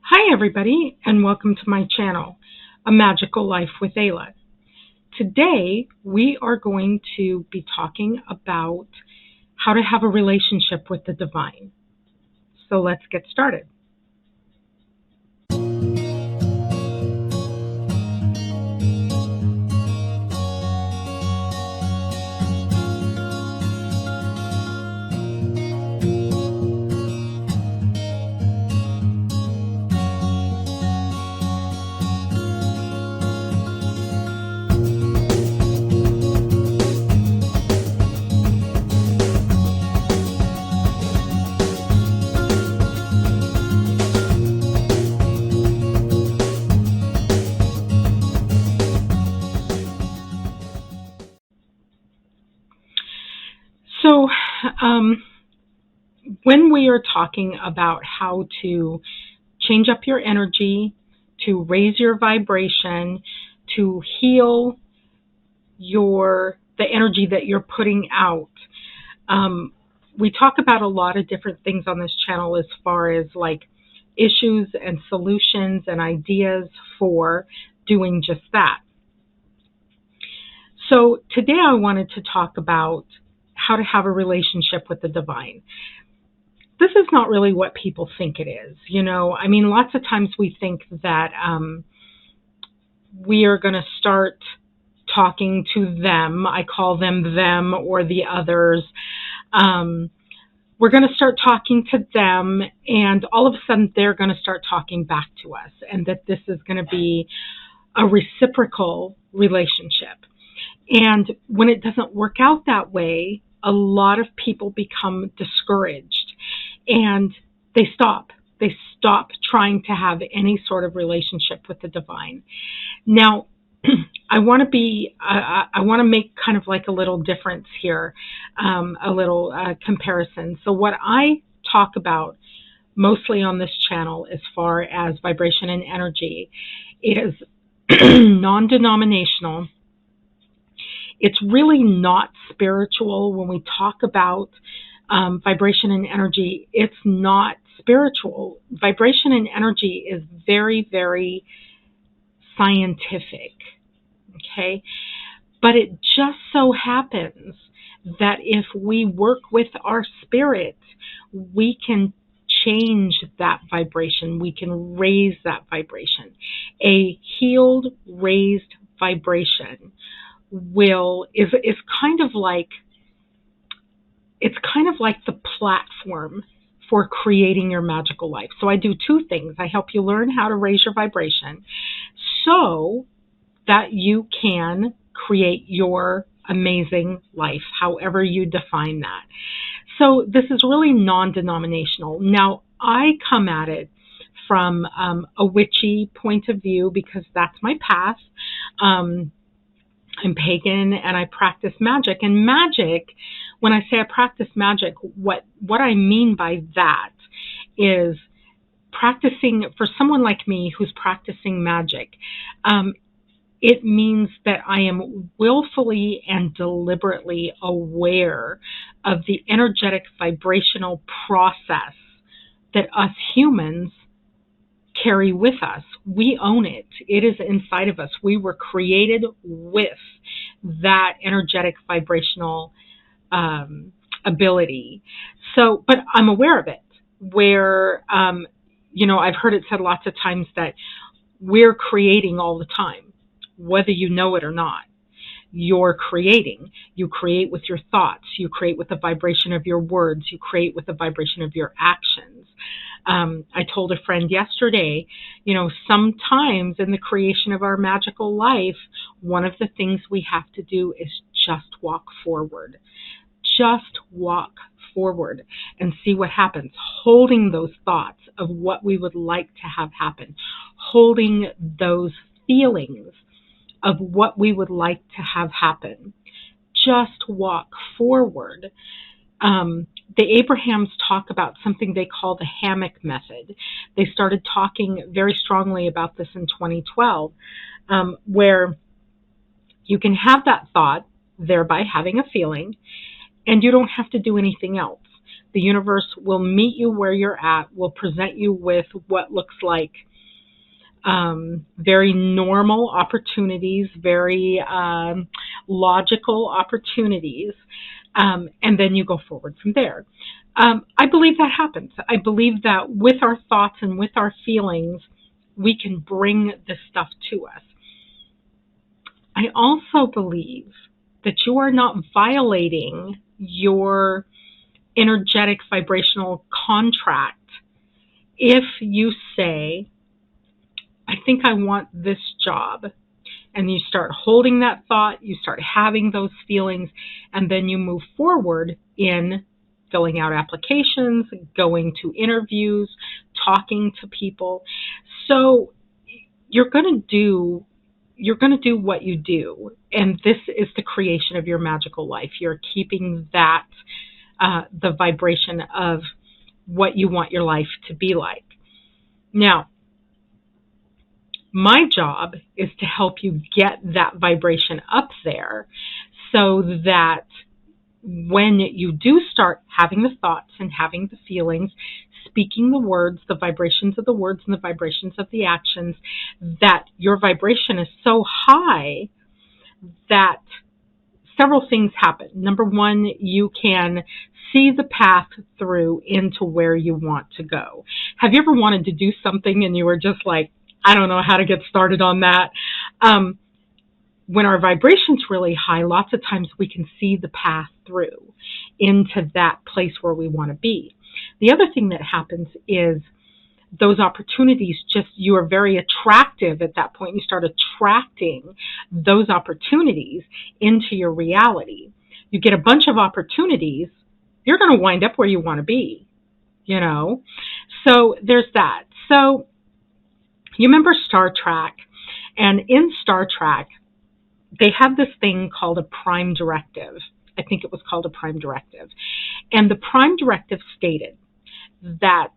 Hi, everybody, and welcome to my channel, A Magical Life with Ayla. Today, we are going to be talking about how to have a relationship with the divine. So let's get started. So, um, when we are talking about how to change up your energy, to raise your vibration, to heal the energy that you're putting out, um, we talk about a lot of different things on this channel as far as like issues and solutions and ideas for doing just that. So today I wanted to talk about how to have a relationship with the divine. This is not really what people think it is. I mean, lots of times we think that we are going to start talking to them. I call them or the others. We're going to start talking to them, and all of a sudden they're going to start talking back to us, and that this is going to be a reciprocal relationship. And when it doesn't work out that way, a lot of people become discouraged and they stop. They stop trying to have any sort of relationship with the divine. Now, I want to make kind of like a little difference here, a little comparison. So what I talk about mostly on this channel as far as vibration and energy is non-denominational. It's really not spiritual. When we talk about vibration and energy, it's not spiritual. Vibration and energy is very, very scientific. Okay, but it just so happens that if we work with our spirit, we can change that vibration. We can raise that vibration. A healed, raised vibration is kind of like the platform for creating your magical life. So I do two things. I help you learn how to raise your vibration so that you can create your amazing life, however you define that. So this is really non-denominational. Now, I come at it from a witchy point of view because that's my path. I'm pagan and I practice magic. And magic, when I say I practice magic, what I mean by that is practicing, for someone like me who's practicing magic, it means that I am willfully and deliberately aware of the energetic vibrational process that us humans carry with us. We own it. It is inside of us. We were created with that energetic vibrational ability. So, but I'm aware of it, where, I've heard it said lots of times that we're creating all the time, whether you know it or not. You're creating. You create with your thoughts. You create with the vibration of your words. You create with the vibration of your actions. I told a friend yesterday, sometimes in the creation of our magical life, one of the things we have to do is just walk forward. Just walk forward and see what happens. Holding those thoughts of what we would like to have happen. Holding those feelings of what we would like to have happen. Just walk forward. The Abrahams talk about something they call the hammock method. They started talking very strongly about this in 2012, where you can have that thought, thereby having a feeling, and you don't have to do anything else. The universe will meet you where you're at, will present you with what looks like very normal opportunities, very logical opportunities, and then you go forward from there. I believe that happens. I believe that with our thoughts and with our feelings, we can bring this stuff to us. I also believe that you are not violating your energetic vibrational contract if you say, I think I want this job. And you start holding that thought, you start having those feelings, and then you move forward in filling out applications, going to interviews, talking to people. So you're going to do what you do, and this is the creation of your magical life. You're keeping that the vibration of what you want your life to be like. Now, my job is to help you get that vibration up there so that when you do start having the thoughts and having the feelings, speaking the words, the vibrations of the words and the vibrations of the actions, that your vibration is so high that several things happen. Number one, you can see the path through into where you want to go. Have you ever wanted to do something and you were just like, I don't know how to get started on that? When our vibration's really high, lots of times we can see the path through into that place where we want to be. The other thing that happens is those opportunities you are very attractive at that point. You start attracting those opportunities into your reality. You get a bunch of opportunities, you're going to wind up where you want to be, So there's that. So you remember Star Trek, and in Star Trek, they have this thing called a prime directive. I think it was called a prime directive. And the prime directive stated that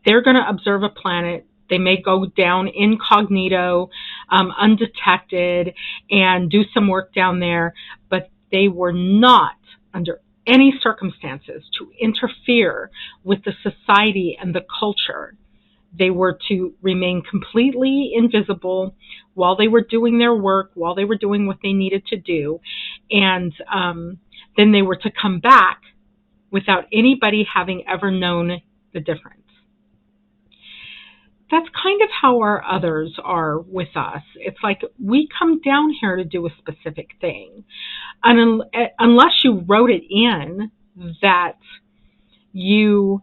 they're going to observe a planet. They may go down incognito, undetected, and do some work down there, but they were not under any circumstances to interfere with the society and the culture. They were to remain completely invisible while they were doing their work, while they were doing what they needed to do. And then they were to come back without anybody having ever known the difference. That's kind of how our others are with us. It's like we come down here to do a specific thing. And unless you wrote it in that you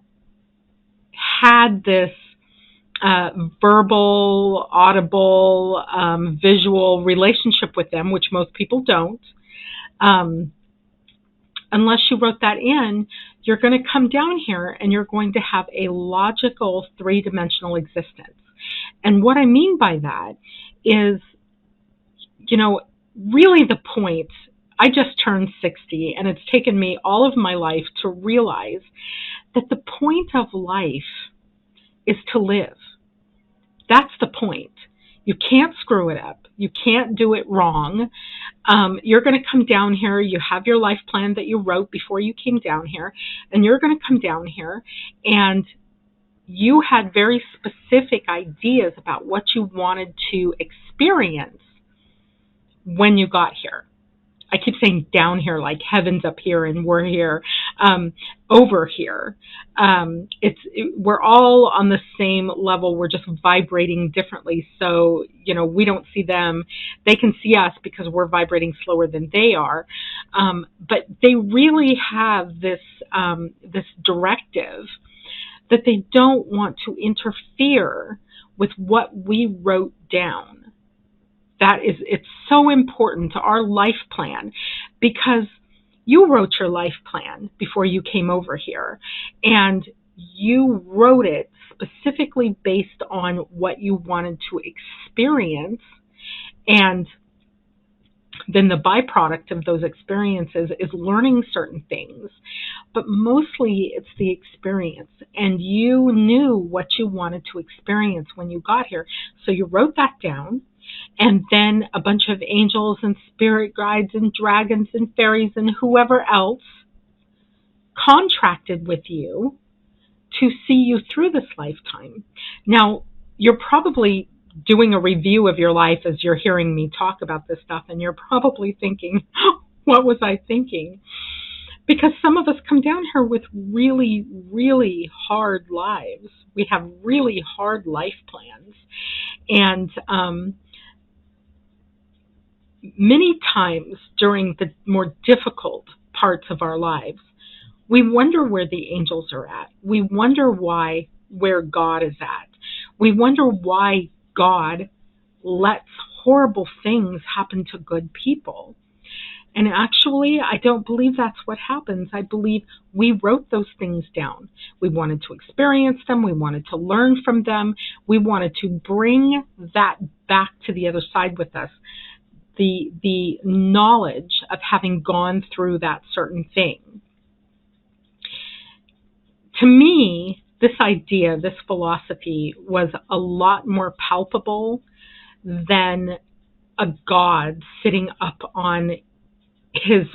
had this verbal, audible, visual relationship with them, which most people don't, unless you wrote that in, you're going to come down here and you're going to have a logical three-dimensional existence. And what I mean by that is, really the point, I just turned 60, and it's taken me all of my life to realize that the point of life is to live. That's the point. You can't screw it up. You can't do it wrong. You're going to come down here. You have your life plan that you wrote before you came down here, and you're going to come down here, and you had very specific ideas about what you wanted to experience when you got here. I keep saying down here, like heaven's up here and we're here, over here. We're all on the same level. We're just vibrating differently. So, we don't see them. They can see us because we're vibrating slower than they are. But they really have this directive that they don't want to interfere with what we wrote down. It's so important to our life plan, because you wrote your life plan before you came over here, and you wrote it specifically based on what you wanted to experience, and then the byproduct of those experiences is learning certain things, but mostly it's the experience, and you knew what you wanted to experience when you got here, so you wrote that down. And then a bunch of angels and spirit guides and dragons and fairies and whoever else contracted with you to see you through this lifetime. Now, you're probably doing a review of your life as you're hearing me talk about this stuff, and you're probably thinking, what was I thinking? Because some of us come down here with really, really hard lives. We have really hard life plans. And many times during the more difficult parts of our lives, we wonder where the angels are at. We wonder where God is at. We wonder why God lets horrible things happen to good people. And actually, I don't believe that's what happens. I believe we wrote those things down. We wanted to experience them. We wanted to learn from them. We wanted to bring that back to the other side with us. The knowledge of having gone through that certain thing. To me, this idea, this philosophy was a lot more palpable than a God sitting up on his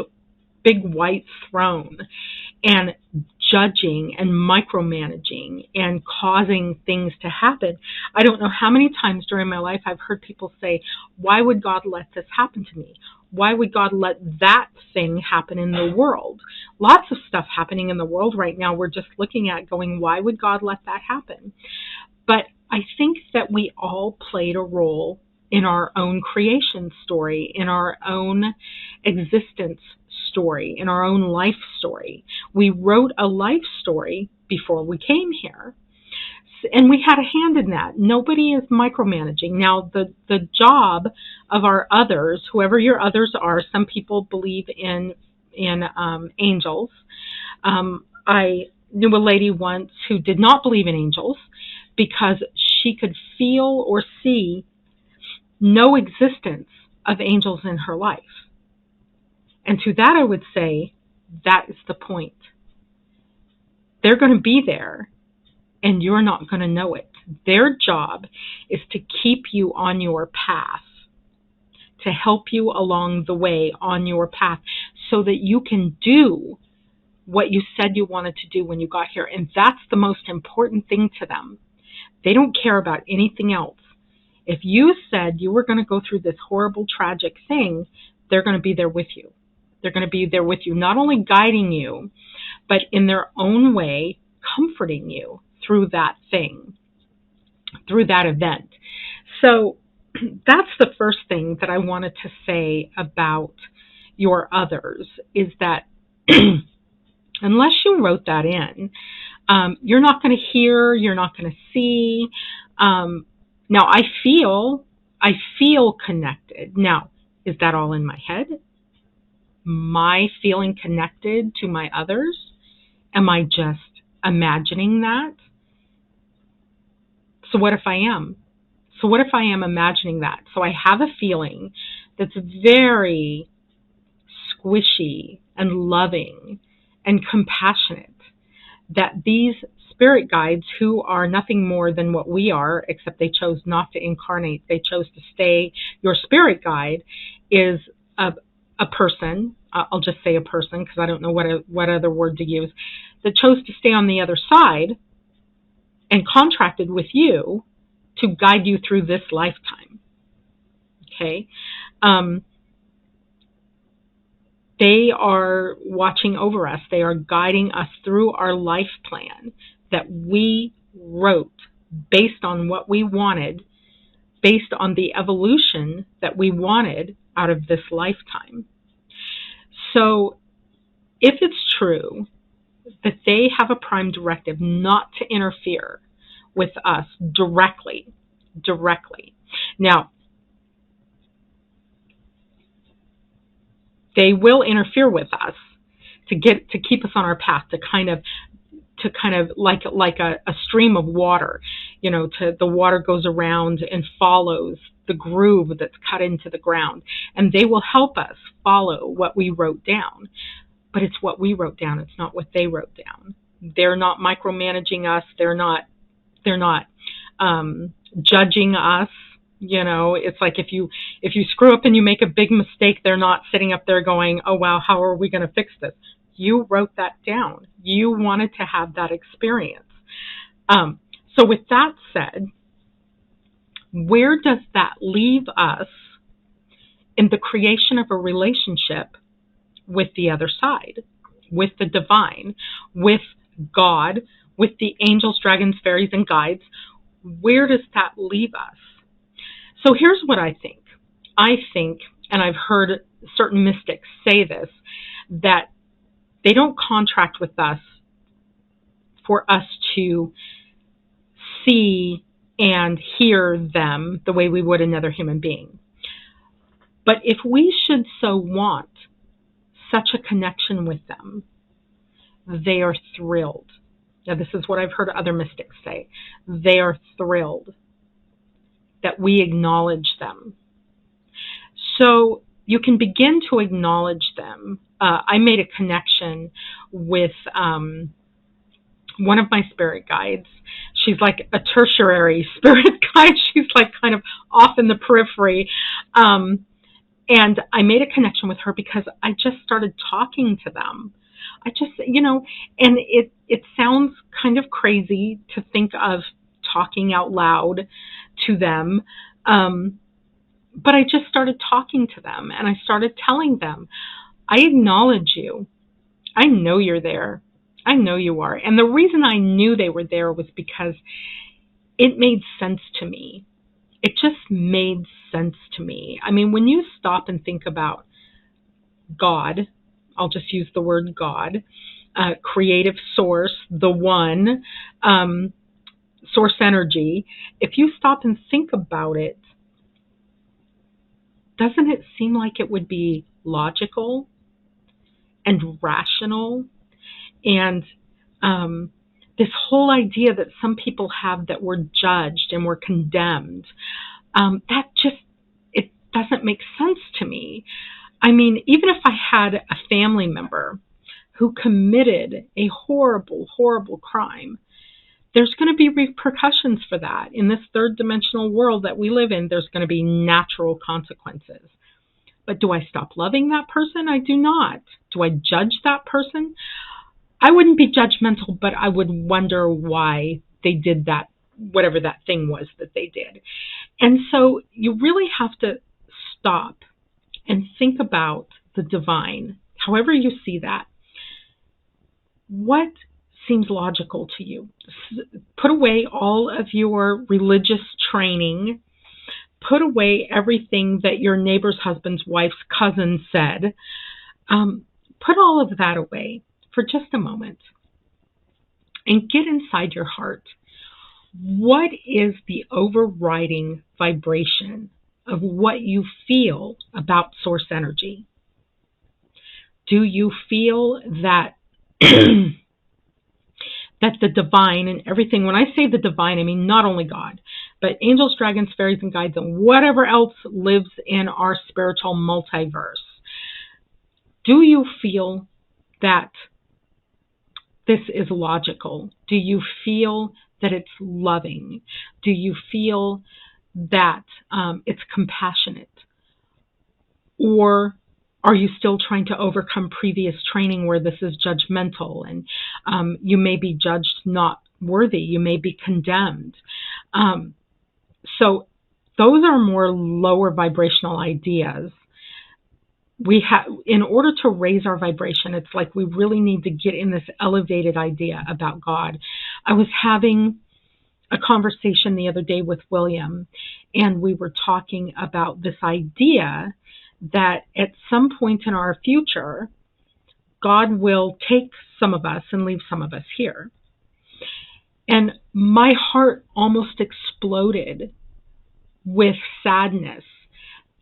big white throne and judging and micromanaging and causing things to happen. I don't know how many times during my life I've heard people say, why would God let this happen to me? Why would God let that thing happen in the world? Lots of stuff happening in the world right now we're just looking at going, why would God let that happen? But I think that we all played a role in our own creation story, in our own existence story, in our own life story. We wrote a life story before we came here. And we had a hand in that. Nobody is micromanaging. Now, the job of our others, whoever your others are, some people believe in angels. I knew a lady once who did not believe in angels because she could feel or see no existence of angels in her life. And to that I would say, that is the point. They're going to be there, and you're not going to know it. Their job is to keep you on your path, to help you along the way on your path so that you can do what you said you wanted to do when you got here. And that's the most important thing to them. They don't care about anything else. If you said you were going to go through this horrible, tragic thing, they're going to be there with you. They're going to be there with you, not only guiding you, but in their own way, comforting you through that thing, through that event. So that's the first thing that I wanted to say about your others, is that unless you wrote that in, you're not going to hear, you're not going to see. Now, I feel connected. Now, is that all in my head? Am I feeling connected to my others? Am I just imagining that? So what if I am? So what if I am imagining that? So I have a feeling that's very squishy and loving and compassionate, that these spirit guides, who are nothing more than what we are, except they chose not to incarnate, they chose to stay. Your spirit guide is a person, I'll just say a person because I don't know what other word to use, that chose to stay on the other side and contracted with you to guide you through this lifetime. Okay? They are watching over us. They are guiding us through our life plan that we wrote based on what we wanted, based on the evolution that we wanted out of this lifetime. So if it's true that they have a prime directive not to interfere with us directly. Now, they will interfere with us to keep us on our path, to kind of like a stream of water, the water goes around and follows the groove that's cut into the ground, and they will help us follow what we wrote down. But it's what we wrote down. It's not what they wrote down. They're not micromanaging us. They're not judging us. It's like if you screw up and you make a big mistake, they're not sitting up there going, oh, wow, how are we going to fix this? You wrote that down. You wanted to have that experience. So with that said, where does that leave us in the creation of a relationship with the other side, with the divine, with God, with the angels, dragons, fairies, and guides? Where does that leave us? So here's what I think. I think, and I've heard certain mystics say this, that they don't contract with us for us to see and hear them the way we would another human being. But if we should so want such a connection with them, they are thrilled. Now, this is what I've heard other mystics say. They are thrilled that we acknowledge them. So you can begin to acknowledge them. I made a connection with one of my spirit guides. She's like a tertiary spirit guide. She's like kind of off in the periphery. And I made a connection with her because I just started talking to them. I just, and it sounds kind of crazy to think of talking out loud to them. But I just started talking to them, and I started telling them, I acknowledge you. I know you're there. I know you are. And the reason I knew they were there was because it made sense to me. It just made sense to me. I mean, when you stop and think about God, I'll just use the word God, creative source, the one, source energy, if you stop and think about it, doesn't it seem like it would be logical and rational? And this whole idea that some people have that we're judged and we're condemned, that just, it doesn't make sense to me. I mean, even if I had a family member who committed a horrible, horrible crime, there's going to be repercussions for that. In this third dimensional world that we live in, there's going to be natural consequences. But do I stop loving that person? I do not. Do I judge that person? I wouldn't be judgmental, but I would wonder why they did that, whatever that thing was that they did. And so you really have to stop and think about the divine, however you see that. What seems logical to you? Put away all of your religious training. Put away everything that your neighbor's husband's wife's cousin said. Put all of that away for just a moment and get inside your heart. What is the overriding vibration of what you feel about source energy? Do you feel that that the divine and everything, when I say the divine, I mean not only God, but angels, dragons, fairies, and guides, and whatever else lives in our spiritual multiverse, do you feel that this is logical? Do you feel that it's loving? Do you feel that it's compassionate? Or are you still trying to overcome previous training where this is judgmental and you may be judged not worthy, you may be condemned? So those are more lower vibrational ideas. We have, in order to raise our vibration, it's like we really need to get in this elevated idea about God. I was having a conversation the other day with William, and we were talking about this idea that at some point in our future, God will take some of us and leave some of us here. And my heart almost exploded with sadness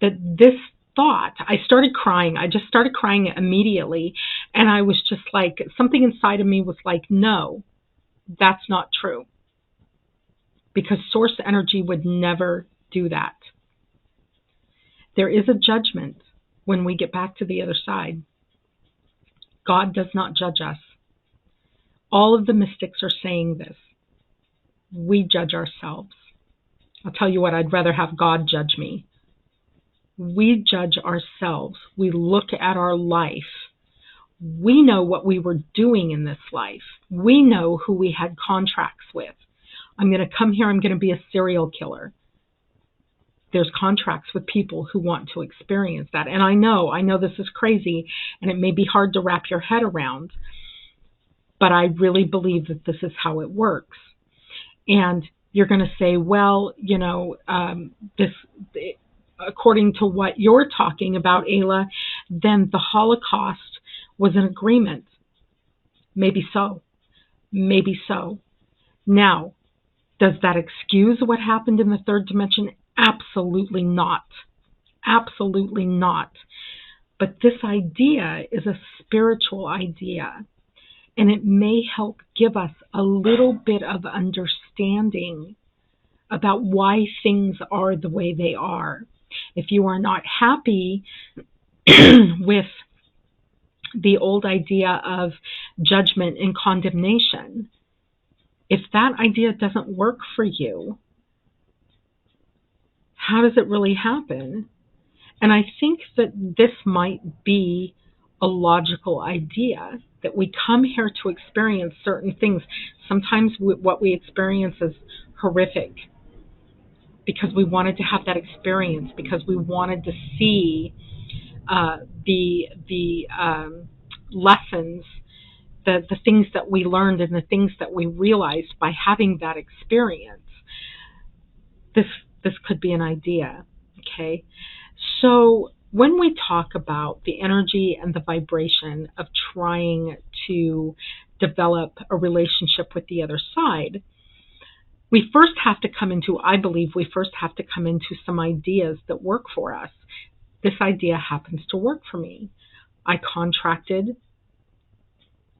that this thought, I started crying. I just started crying immediately. And I was just like, something inside of me was like, no, that's not true. Because source energy would never do that. There is a judgment when we get back to the other side. God does not judge us. All of the mystics are saying this. We judge ourselves. I'll tell you what, I'd rather have God judge me. We judge ourselves. We look at our life. We know what we were doing in this life. We know who we had contracts with. I'm going to come here, I'm going to be a serial killer. There's contracts with people who want to experience that. And I know this is crazy and it may be hard to wrap your head around, but I really believe that this is how it works. And you're going to say, well, this, according to what you're talking about, Ayla, then the Holocaust was an agreement. Maybe so. Maybe so. Now, does that excuse what happened in the third dimension? Absolutely not. Absolutely not. But this idea is a spiritual idea, and it may help give us a little bit of understanding about why things are the way they are. If you are not happy with the old idea of judgment and condemnation, if that idea doesn't work for you, how does it really happen? And I think that this might be a logical idea, that we come here to experience certain things. Sometimes what we experience is horrific because we wanted to have that experience, because we wanted to see the lessons, the things that we learned and the things that we realized by having that experience. This could be an idea, okay? So when we talk about the energy and the vibration of trying to develop a relationship with the other side, we first have to come into, I believe we first have to come into some ideas that work for us. This idea happens to work for me. I contracted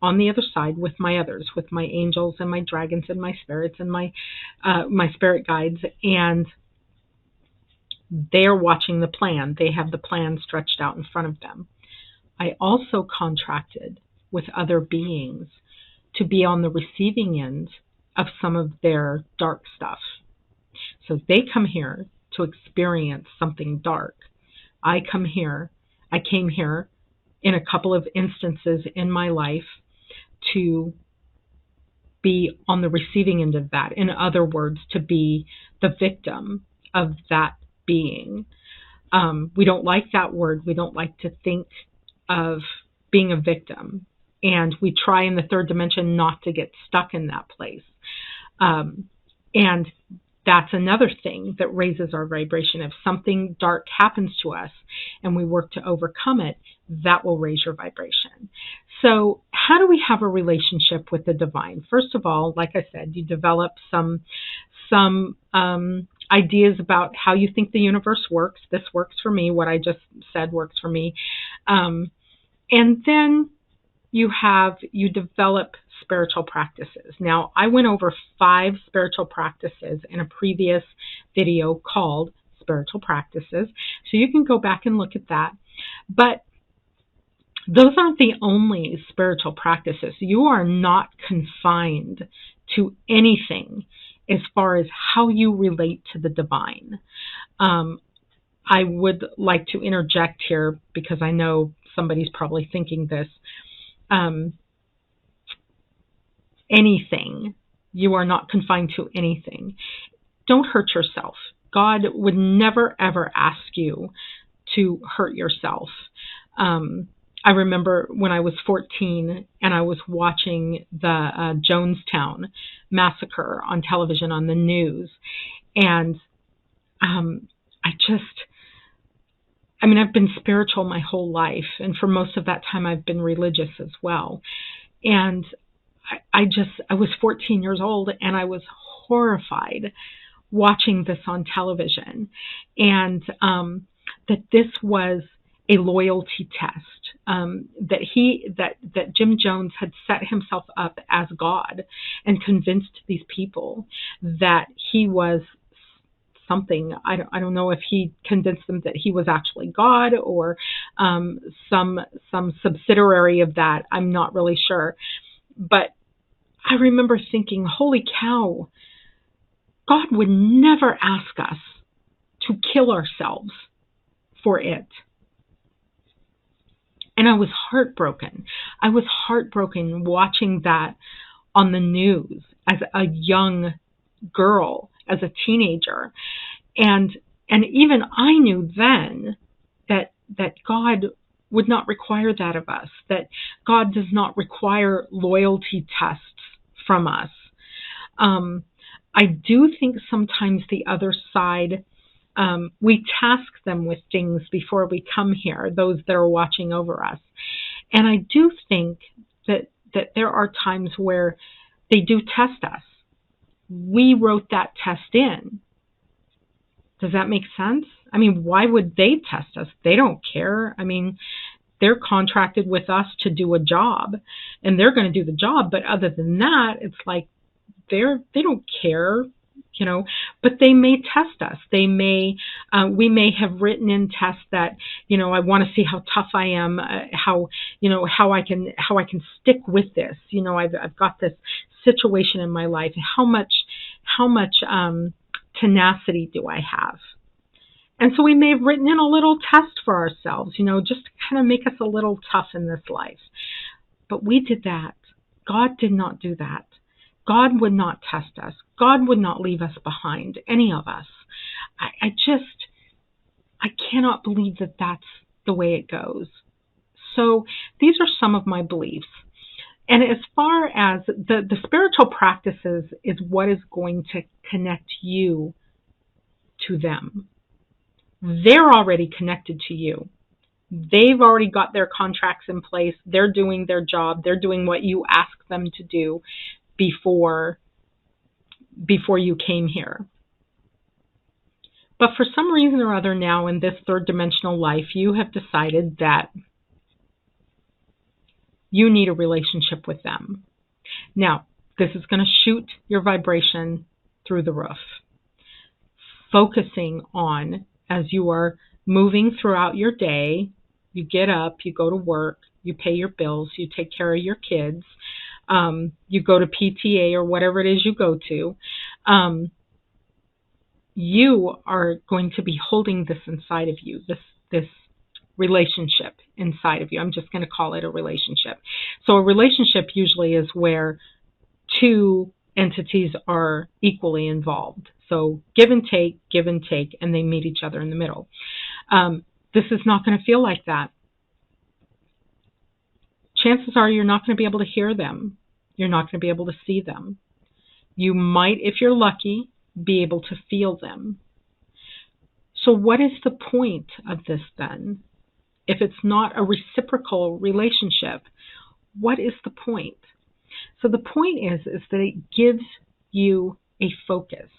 on the other side with my others, with my angels and my dragons and my spirits and my spirit guides, and they're watching the plan. They have the plan stretched out in front of them. I also contracted with other beings to be on the receiving end of some of their dark stuff. So they come here to experience something dark. I came here in a couple of instances in my life to be on the receiving end of that. In other words, to be the victim of that being. We don't like that word. We don't like to think of being a victim. And we try in the third dimension not to get stuck in that place. And that's another thing that raises our vibration. If something dark happens to us and we work to overcome it, that will raise your vibration. So how do we have a relationship with the divine? First of all, like I said, you develop some ideas about how you think the universe works. This works for me. What I just said works for me. And then you develop spiritual practices. Now, I went over 5 spiritual practices in a previous video called Spiritual Practices. So you can go back and look at that. But those aren't the only spiritual practices. You are not confined to anything as far as how you relate to the divine. I would like to interject here because I know somebody's probably thinking this. Anything. You are not confined to anything. Don't hurt yourself. God would never, ever ask you to hurt yourself. I remember when I was 14 and I was watching the Jonestown massacre on television on the news. And I've been spiritual my whole life. And for most of that time, I've been religious as well. And I was 14 years old and I was horrified watching this on television, and that this was a loyalty test, that Jim Jones had set himself up as God and convinced these people that he was something. I don't know if he convinced them that he was actually God or some subsidiary of that. I'm not really sure. But I remember thinking, holy cow, God would never ask us to kill ourselves for it. And I was heartbroken. I was heartbroken watching that on the news as a young girl, as a teenager. And even I knew then that God would not require that of us, that God does not require loyalty tests from us. I do think sometimes the other side, we task them with things before we come here, those that are watching over us. And I do think that there are times where they do test us. We wrote that test in. Does that make sense? I mean, why would they test us? They don't care. I mean, they're contracted with us to do a job, and they're going to do the job. But other than that, it's like they don't care, you know. But they may test us. They may we may have written in tests that, you know, I want to see how tough I am, how I can stick with this. You know, I've got this situation in my life. How much tenacity do I have? And so we may have written in a little test for ourselves, you know, just to kind of make us a little tough in this life. But we did that. God did not do that. God would not test us. God would not leave us behind, any of us. I cannot believe that that's the way it goes. So these are some of my beliefs. And as far as the spiritual practices is what is going to connect you to them. They're already connected to you. They've already got their contracts in place. They're doing their job. They're doing what you ask them to do before you came here. But for some reason or other now in this third dimensional life, you have decided that you need a relationship with them. Now, this is going to shoot your vibration through the roof. Focusing on, as you are moving throughout your day, you get up, you go to work, you pay your bills, you take care of your kids, you go to PTA or whatever it is you go to, you are going to be holding this inside of you, this relationship inside of you. I'm just going to call it a relationship. So a relationship usually is where two entities are equally involved. So give and take, and they meet each other in the middle. This is not going to feel like that. Chances are you're not going to be able to hear them. You're not going to be able to see them. You might, if you're lucky, be able to feel them. So what is the point of this then? If it's not a reciprocal relationship, what is the point? So the point is that it gives you a focus.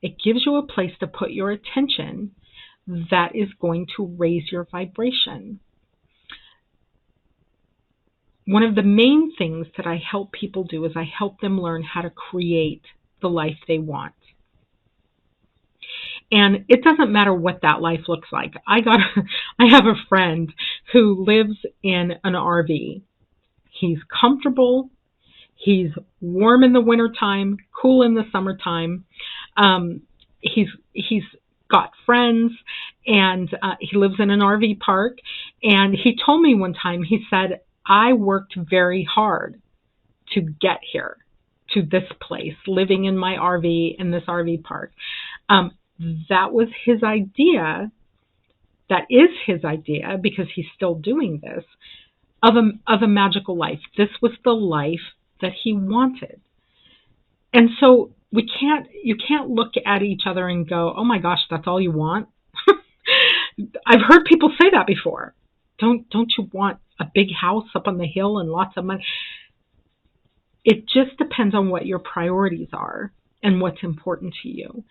It gives you a place to put your attention that is going to raise your vibration. One of the main things that I help people do is I help them learn how to create the life they want. And it doesn't matter what that life looks like. I have a friend who lives in an RV. He's comfortable. He's warm in the wintertime, cool in the summertime. He's got friends, and he lives in an RV park. And he told me one time, he said, I worked very hard to get here, to this place, living in my RV in this RV park. That was his idea. That is his idea, because he's still doing this, of a magical life. This was the life that he wanted. And so you can't look at each other and go, oh my gosh, that's all you want? I've heard people say that before. Don't you want a big house up on the hill and lots of money? It just depends on what your priorities are and what's important to you.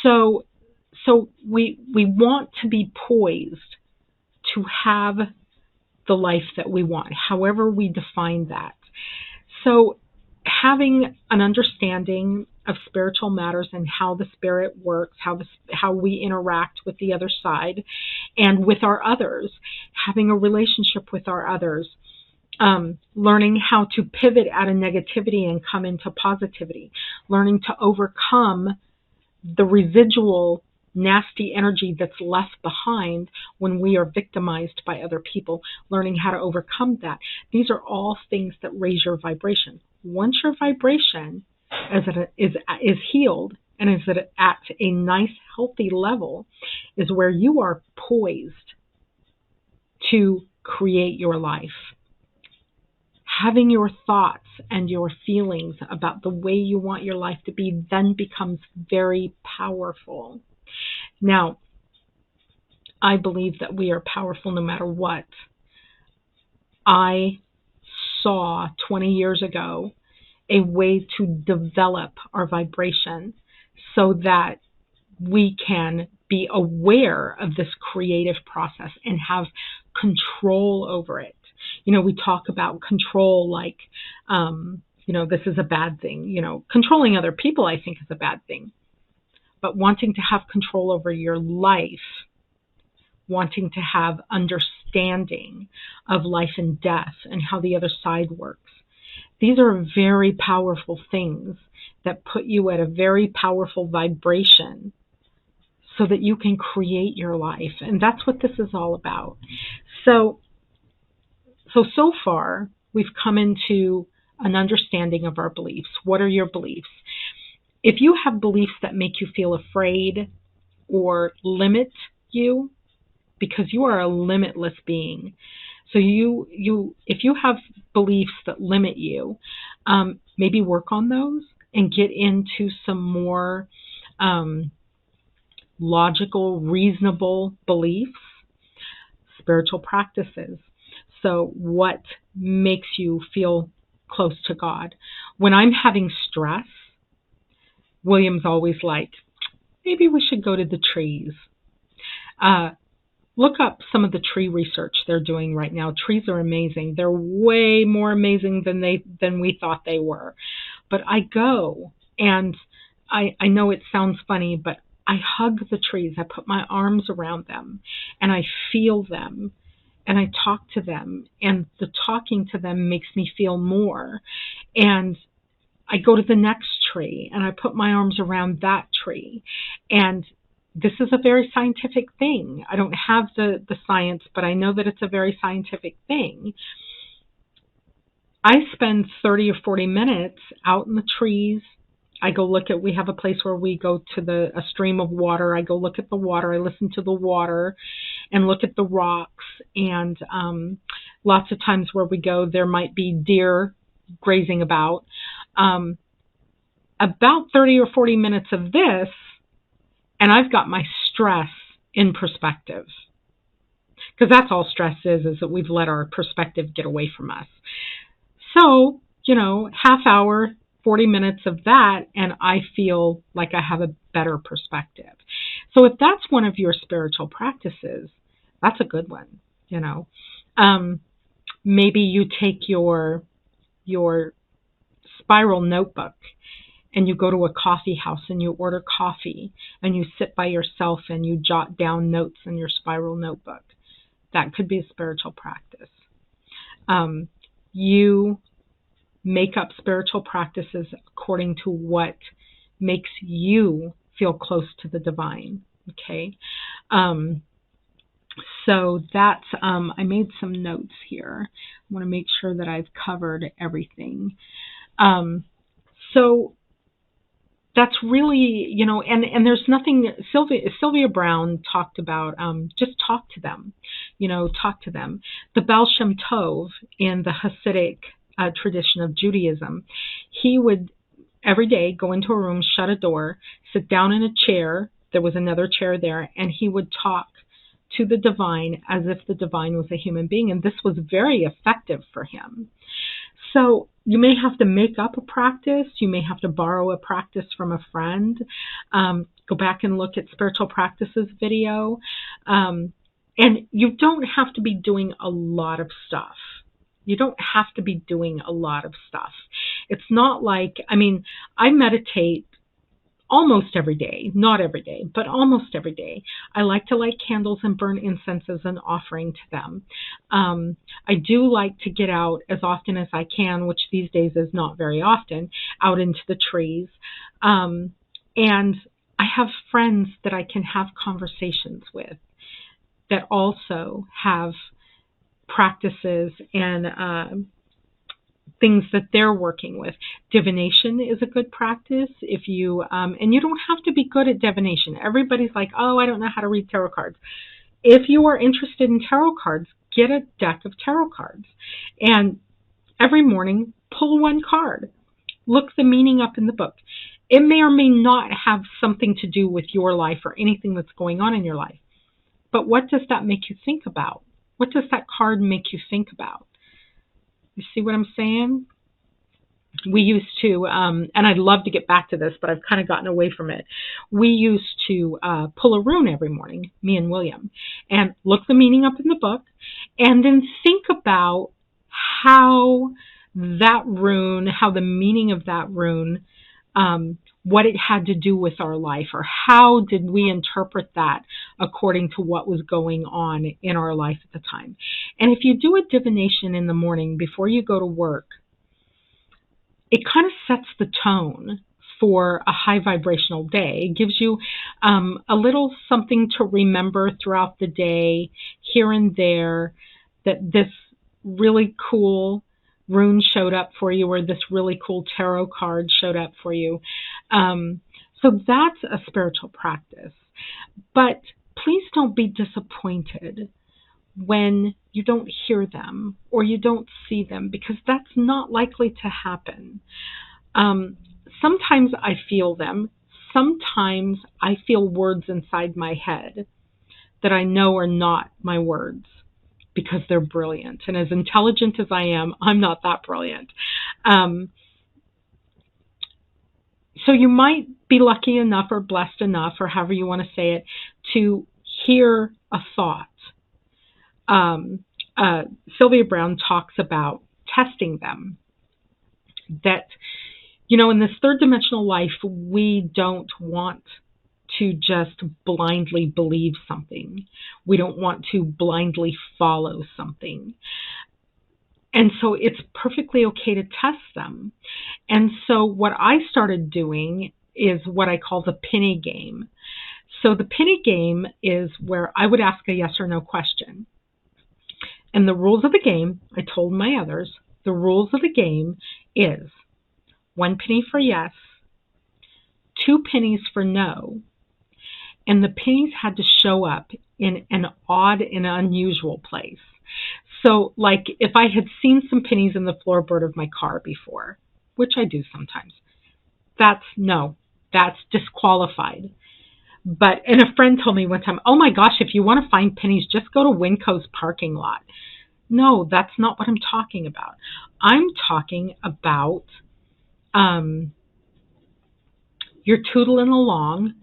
So we want to be poised to have the life that we want, however we define that. So having an understanding of spiritual matters and how the spirit works, how we interact with the other side and with our others, having a relationship with our others, learning how to pivot out of negativity and come into positivity, learning to overcome the residual nasty energy that's left behind when we are victimized by other people, learning how to overcome that. These are all things that raise your vibration. Once your vibration is healed and is at a nice, healthy level, is where you are poised to create your life. Having your thoughts and your feelings about the way you want your life to be then becomes very powerful. Now, I believe that we are powerful no matter what. I saw 20 years ago a way to develop our vibration so that we can be aware of this creative process and have control over it. We talk about control like, this is a bad thing. Controlling other people, I think, is a bad thing. But wanting to have control over your life, wanting to have understanding of life and death and how the other side works, these are very powerful things that put you at a very powerful vibration so that you can create your life. And that's what this is all about. So far, we've come into an understanding of our beliefs. What are your beliefs? If you have beliefs that make you feel afraid or limit you, because you are a limitless being. So if you have beliefs that limit you, maybe work on those and get into some more logical, reasonable beliefs, spiritual practices. So what makes you feel close to God? When I'm having stress, William's always like, maybe we should go to the trees. Look up some of the tree research they're doing right now. Trees are amazing. They're way more amazing than we thought they were. But I go, and I know it sounds funny, but I hug the trees. I put my arms around them, and I feel them, and I talk to them, and the talking to them makes me feel more. And I go to the next tree, and I put my arms around that tree, and this is a very scientific thing. I don't have the science, but I know that it's a very scientific thing. I spend 30 or 40 minutes out in the trees. I go we have a place where we go to a stream of water. I go look at the water. I listen to the water and look at the rocks. And lots of times where we go, there might be deer grazing about. About 30 or 40 minutes of this, and I've got my stress in perspective. Because that's all stress is that we've let our perspective get away from us. So, half hour, 40 minutes of that, and I feel like I have a better perspective. So if that's one of your spiritual practices, that's a good one, Maybe you take your spiral notebook and you go to a coffee house and you order coffee and you sit by yourself and you jot down notes in your spiral notebook. That could be a spiritual practice. You make up spiritual practices according to what makes you feel close to the divine. Okay. So that's, I made some notes here. I want to make sure that I've covered everything. So that's really, and there's nothing, Sylvia Browne talked about, just talk to them, talk to them. The Baal Shem Tov in the Hasidic tradition of Judaism, he would every day go into a room, shut a door, sit down in a chair, there was another chair there, and he would talk to the divine as if the divine was a human being, and this was very effective for him. So you may have to make up a practice. You may have to borrow a practice from a friend. Go back and look at Spiritual Practices video. And you don't have to be doing a lot of stuff. You don't have to be doing a lot of stuff. It's not like, I meditate almost every day, not every day, but almost every day. I like to light candles and burn incense as an offering to them. I do like to get out as often as I can, which these days is not very often, out into the trees. And I have friends that I can have conversations with that also have practices and things that they're working with. Divination is a good practice. If you and you don't have to be good at divination. Everybody's like, oh, I don't know how to read tarot cards. If you are interested in tarot cards, get a deck of tarot cards, and every morning pull one card. Look the meaning up in the book. It may or may not have something to do with your life or anything that's going on in your life. But what does that make you think about? What does that card make you think about? You see what I'm saying? We used to, and I'd love to get back to this, but I've kind of gotten away from it. We used to pull a rune every morning, me and William, and look the meaning up in the book, and then think about how that rune, how the meaning of that rune, what it had to do with our life, or how did we interpret that according to what was going on in our life at the time. And if you do a divination in the morning before you go to work, it kind of sets the tone for a high vibrational day. It gives you a little something to remember throughout the day, here and there, that this really cool rune showed up for you, or this really cool tarot card showed up for you. So that's a spiritual practice. But please don't be disappointed when you don't hear them or you don't see them, because that's not likely to happen. Sometimes I feel them. Sometimes I feel words inside my head that I know are not my words, because they're brilliant. And as intelligent as I am, I'm not that brilliant. So you might be lucky enough or blessed enough, or however you want to say it, to hear a thought. Sylvia Browne talks about testing them. That, in this third dimensional life, we don't want to just blindly believe something. We don't want to blindly follow something. And so it's perfectly okay to test them. And so what I started doing is what I call the penny game. So the penny game is where I would ask a yes or no question. And the rules of the game, I told my others, the rules of the game is 1 penny for yes, 2 pennies for no, and the pennies had to show up in an odd and unusual place. So, like, if I had seen some pennies in the floorboard of my car before, which I do sometimes, that's disqualified. And a friend told me one time, oh my gosh, if you want to find pennies, just go to Winco's parking lot. No, that's not what I'm talking about. I'm talking about you're tootling along,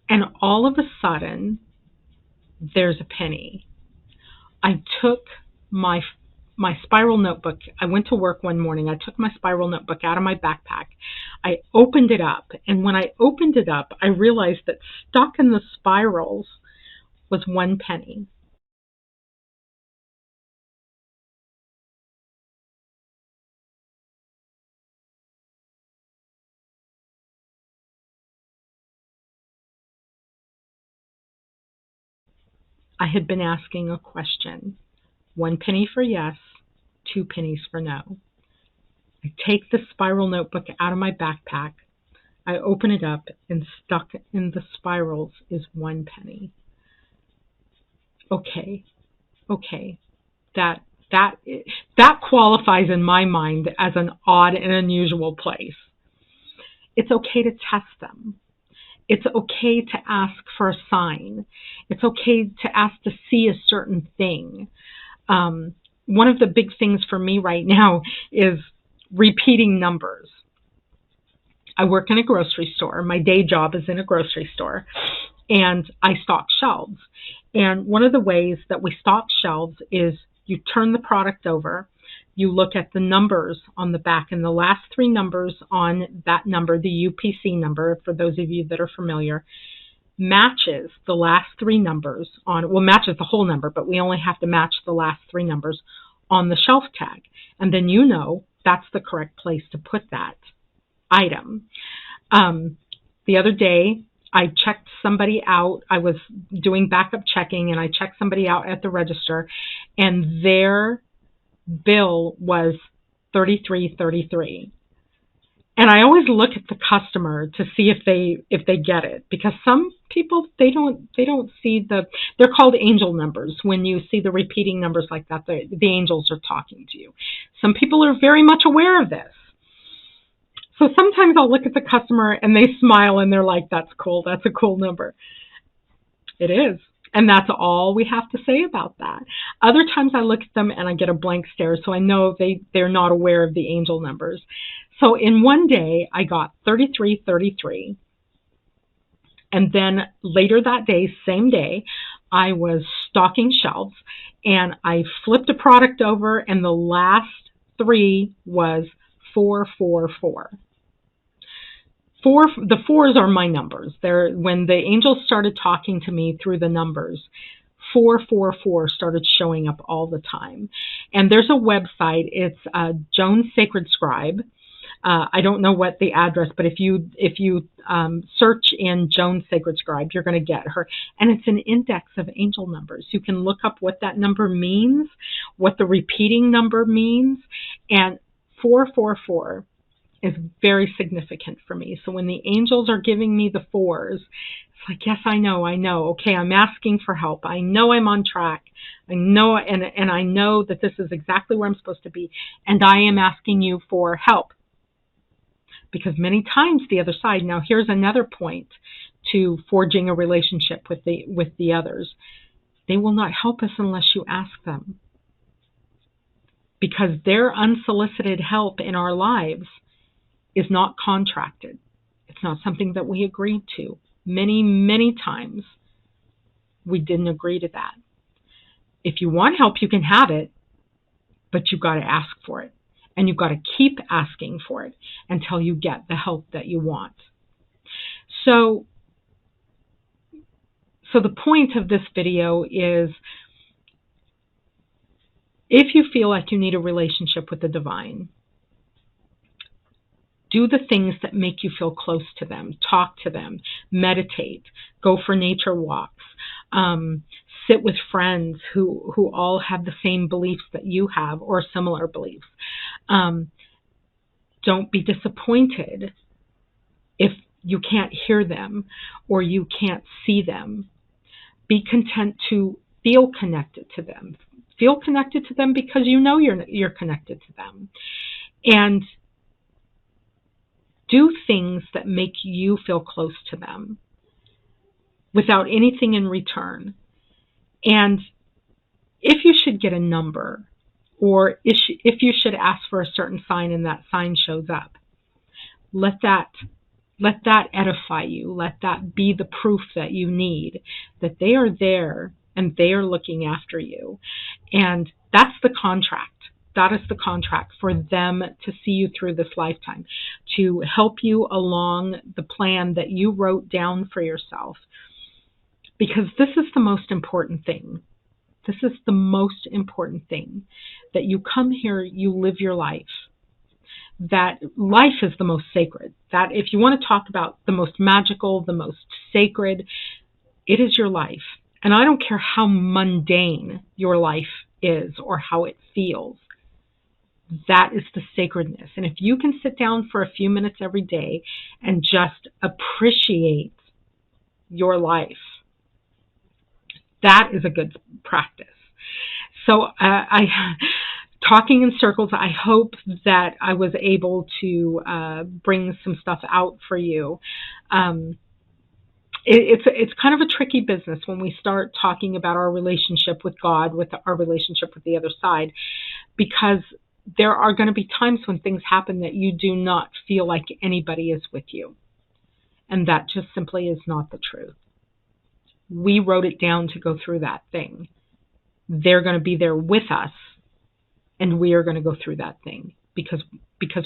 and all of a sudden, there's a penny. I took my spiral notebook. I went to work one morning. I took my spiral notebook out of my backpack. I opened it up, and when I opened it up, I realized that stuck in the spirals was 1 penny. I had been asking a question. 1 penny for yes, 2 pennies for no. I take the spiral notebook out of my backpack. I open it up, and stuck in the spirals is 1 penny. Okay. That qualifies in my mind as an odd and unusual place. It's okay to test them. It's okay to ask for a sign. It's okay to ask to see a certain thing. One of the big things for me right now is repeating numbers. I work in a grocery store. My day job is in a grocery store, and I stock shelves. And one of the ways that we stock shelves is you turn the product over, you look at the numbers on the back, and the last 3 numbers on that number, the UPC number, for those of you that are familiar, matches the last 3 numbers matches the whole number, but we only have to match the last 3 numbers on the shelf tag. And then that's the correct place to put that item. The other day, I checked somebody out. I was doing backup checking and I checked somebody out at the register, and their bill was $33.33. And I always look at the customer to see if they get it, because some people they don't see they're called angel numbers. When you see the repeating numbers like that, the angels are talking to you. Some people are very much aware of this. So sometimes I'll look at the customer and they smile and they're like, "That's cool. That's a cool number." It is. And that's all we have to say about that. Other times I look at them and I get a blank stare, so I know they're not aware of the angel numbers. So in one day, I got 3333. And then later that day, same day, I was stocking shelves and I flipped a product over and the last three was 444. The fours are my numbers. When the angels started talking to me through the numbers, 444 started showing up all the time. And there's a website. It's Joan Sacred Scribe. I don't know what the address, but if you search in Joan Sacred Scribe, you're going to get her. And it's an index of angel numbers. You can look up what that number means, what the repeating number means, and 444 is very significant for me. So when the angels are giving me the fours, it's like, yes, I know. Okay, I'm asking for help. I know I'm on track. I know, and I know that this is exactly where I'm supposed to be, and I am asking you for help. Because many times the other side, now here's another point to forging a relationship with the others. They will not help us unless you ask them. Because their unsolicited help in our lives is not contracted. It's not something that we agreed to. Many, many times we didn't agree to that. If you want help, you can have it, but you've got to ask for it. And you've got to keep asking for it until you get the help that you want. So the point of this video is, if you feel like you need a relationship with the divine, do the things that make you feel close to them. Talk to them. Meditate. Go for nature walks. Sit with friends who all have the same beliefs that you have or similar beliefs. Don't be disappointed if you can't hear them or you can't see them. Be content to feel connected to them. Feel connected to them because you know you're connected to them. And do things that make you feel close to them without anything in return. And if you should get a number, or if you should ask for a certain sign and that sign shows up, let that edify you. Let that be the proof that you need, that they are there and they are looking after you. And that's the contract. That is the contract for them to see you through this lifetime, to help you along the plan that you wrote down for yourself. Because this is the most important thing. This is the most important thing, that you come here, you live your life. That life is the most sacred. That if you want to talk about the most magical, the most sacred, it is your life. And I don't care how mundane your life is or how it feels. That is the sacredness. And if you can sit down for a few minutes every day and just appreciate your life, that is a good practice. So talking in circles, I hope that I was able to bring some stuff out for you. It's kind of a tricky business when we start talking about our relationship with God, with our relationship with the other side, because there are going to be times when things happen that you do not feel like anybody is with you. And that just simply is not the truth. We wrote it down to go through that thing. They're going to be there with us, and we are going to go through that thing because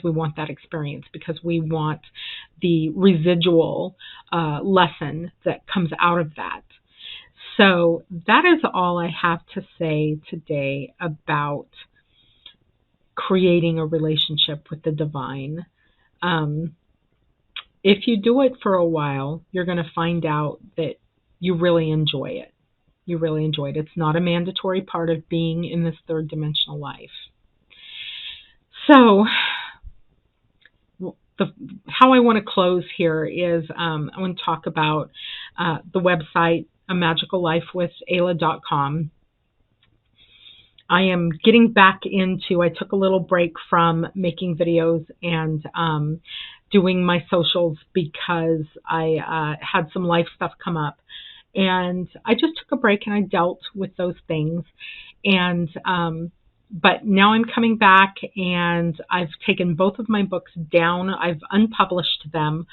we want that experience, because we want the residual lesson that comes out of that. So that is all I have to say today about creating a relationship with the divine. if you do it for a while, you're going to find out that you really enjoy it. You really enjoy it. It's not a mandatory part of being in this third dimensional life. So, how I want to close here is I want to talk about the website, amagicallifewithayla.com. I am getting back into, I took a little break from making videos and doing my socials because I had some life stuff come up. And I just took a break and I dealt with those things. And but now I'm coming back and I've taken both of my books down. I've unpublished them.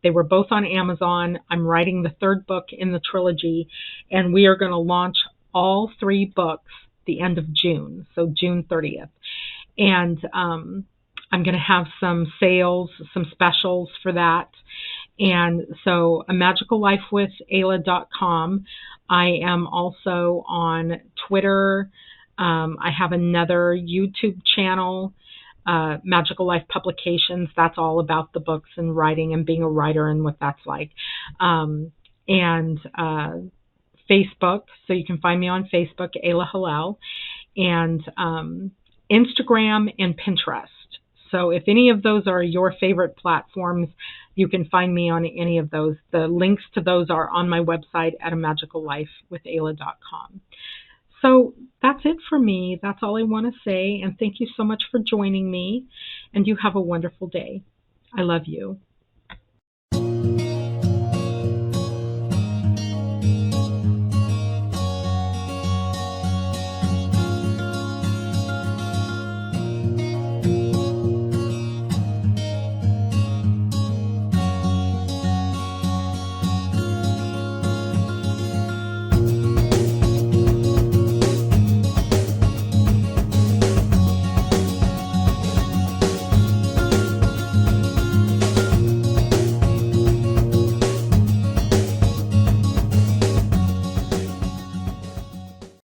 They were both on Amazon. I'm writing the third book in the trilogy, and we are going to launch all 3 books the end of June, so June 30th. And I'm going to have some sales, some specials for that. And so amagicallifewithayla.com. I am also on Twitter. I have another YouTube channel, Magical Life Publications. That's all about the books and writing and being a writer and what that's like. And Facebook, so you can find me on Facebook, Ayla Hillel, and Instagram and Pinterest. So if any of those are your favorite platforms, you can find me on any of those. The links to those are on my website at amagicallifewithayla.com. So that's it for me. That's all I want to say. And thank you so much for joining me. And you have a wonderful day. I love you.